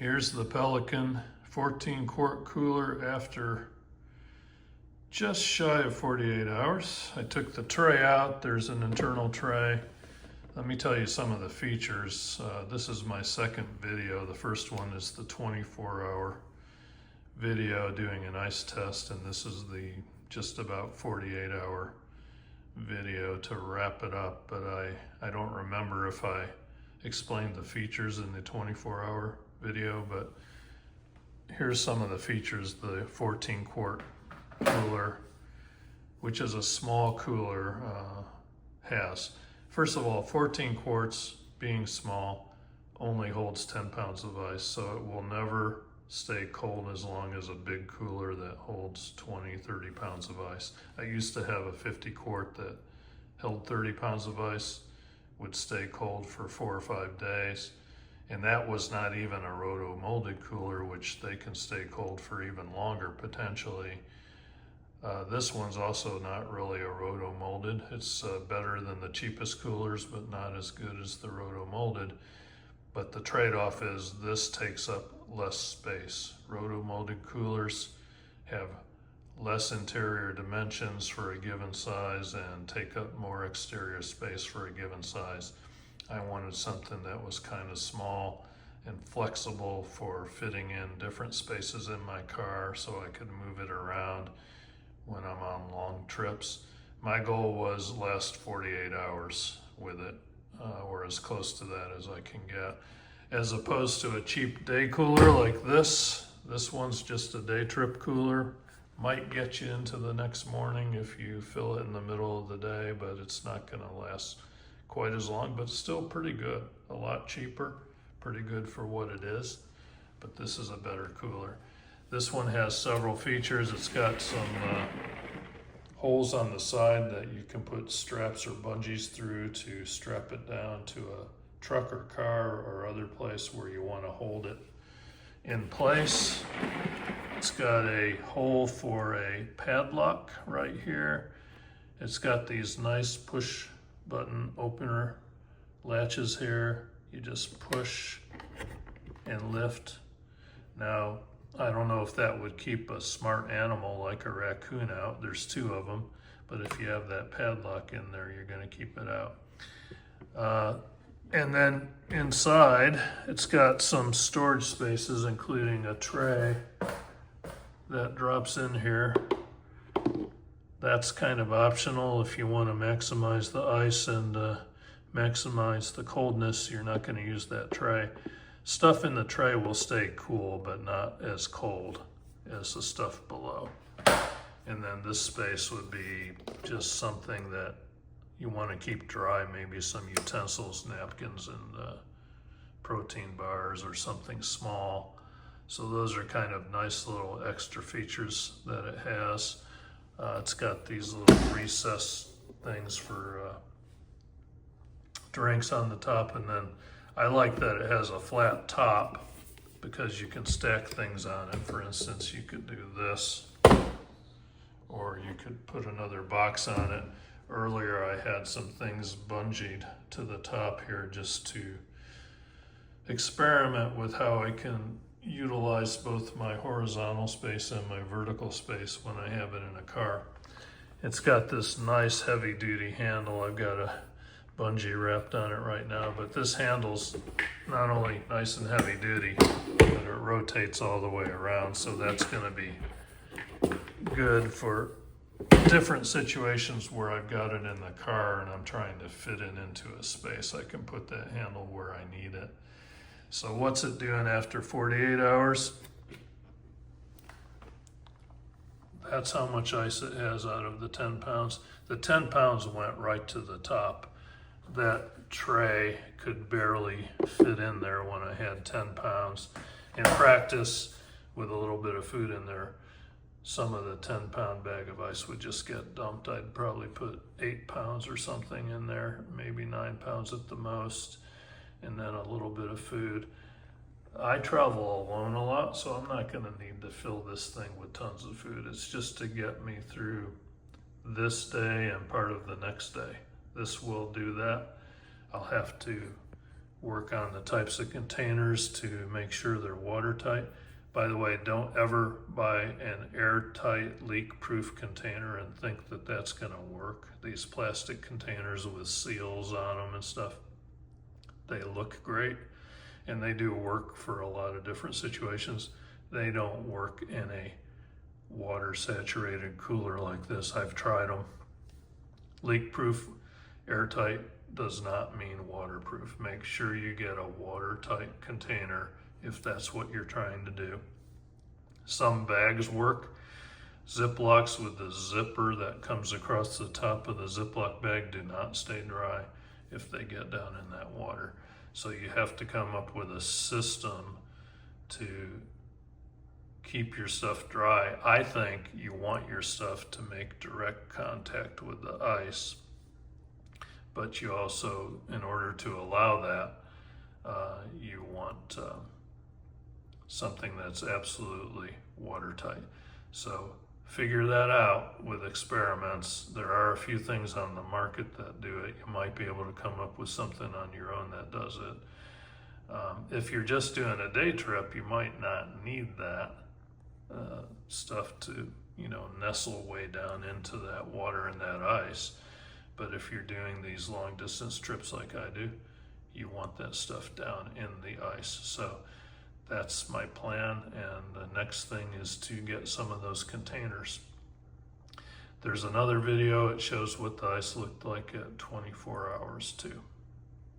Here's the Pelican 14 quart cooler after just shy of 48 hours. I took the tray out. There's an internal tray. Let me tell you some of the features. This is my second video. The first one is the 24-hour video doing an ice test, and this is the just about 48-hour video to wrap it up. But I don't remember if I explained the features in the 24-hour video, but here's some of the features the 14 quart cooler, which is a small cooler, has. First of all, 14 quarts being small only holds 10 pounds of ice, so it will never stay cold as long as a big cooler that holds 20-30 pounds of ice. I used to have a 50 quart that held 30 pounds of ice, would stay cold for 4 or 5 days. And that was not even a roto-molded cooler, which they can stay cold for even longer potentially. This one's also not really a roto-molded. It's better than the cheapest coolers, but not as good as the roto-molded. But the trade-off is this takes up less space. Roto-molded coolers have less interior dimensions for a given size and take up more exterior space for a given size. I wanted something that was kind of small and flexible for fitting in different spaces in my car so I could move it around when I'm on long trips. My goal was last 48 hours with it, or as close to that as I can get. As opposed to a cheap day cooler like this. This one's just a day trip cooler. Might get you into the next morning if you fill it in the middle of the day, but it's not gonna last quite as long, but still pretty good. A lot cheaper, pretty good for what it is, but this is a better cooler. This one has several features. It's got some holes on the side that you can put straps or bungees through to strap it down to a truck or car or other place where you want to hold it in place. It's got a hole for a padlock right here. It's got these nice push button opener latches here. You just push and lift. Now, I don't know if that would keep a smart animal like a raccoon out. There's 2 of them, but if you have that padlock in there, you're gonna keep it out. And then inside, it's got some storage spaces, including a tray that drops in here. That's kind of optional if you want to maximize the ice and maximize the coldness. You're not going to use that tray. Stuff in the tray will stay cool, but not as cold as the stuff below. And then this space would be just something that you want to keep dry, maybe some utensils, napkins, and protein bars or something small. So those are kind of nice little extra features that it has. It's got these little recess things for drinks on the top, and then I like that it has a flat top because you can stack things on it. For instance, you could do this, or you could put another box on it. Earlier I had some things bungeed to the top here just to experiment with how I can utilize both my horizontal space and my vertical space when I have it in a car. It's got this nice heavy duty handle. I've got a bungee wrapped on it right now, but this handle's not only nice and heavy duty, but it rotates all the way around, so that's gonna be good for different situations where I've got it in the car and I'm trying to fit it into a space. I can put that handle where I need it. So what's it doing after 48 hours? That's how much ice it has out of the 10 pounds. The 10 pounds went right to the top. That tray could barely fit in there when I had 10 pounds. In practice, with a little bit of food in there, some of the 10-pound bag of ice would just get dumped. I'd probably put 8 pounds or something in there, maybe 9 pounds at the most, and then a little bit of food. I travel alone a lot, so I'm not gonna need to fill this thing with tons of food. It's just to get me through this day and part of the next day. This will do that. I'll have to work on the types of containers to make sure they're watertight. By the way, don't ever buy an airtight, leak-proof container and think that that's going to work. These plastic containers with seals on them and stuff, they look great and they do work for a lot of different situations. They don't work in a water-saturated cooler like this. I've tried them. Leak-proof, airtight does not mean waterproof. Make sure you get a watertight container if that's what you're trying to do. Some bags work. Ziplocs with the zipper that comes across the top of the Ziploc bag do not stay dry if they get down in that water. So you have to come up with a system to keep your stuff dry. I think you want your stuff to make direct contact with the ice, but you also, in order to allow that, you want something that's absolutely watertight. So figure that out with experiments. There are a few things on the market that do it. You might be able to come up with something on your own that does it. If you're just doing a day trip, you might not need that stuff to, nestle way down into that water and that ice. But if you're doing these long distance trips like I do, you want that stuff down in the ice. So that's my plan, and the next thing is to get some of those containers. There's another video, it shows what the ice looked like at 24 hours too.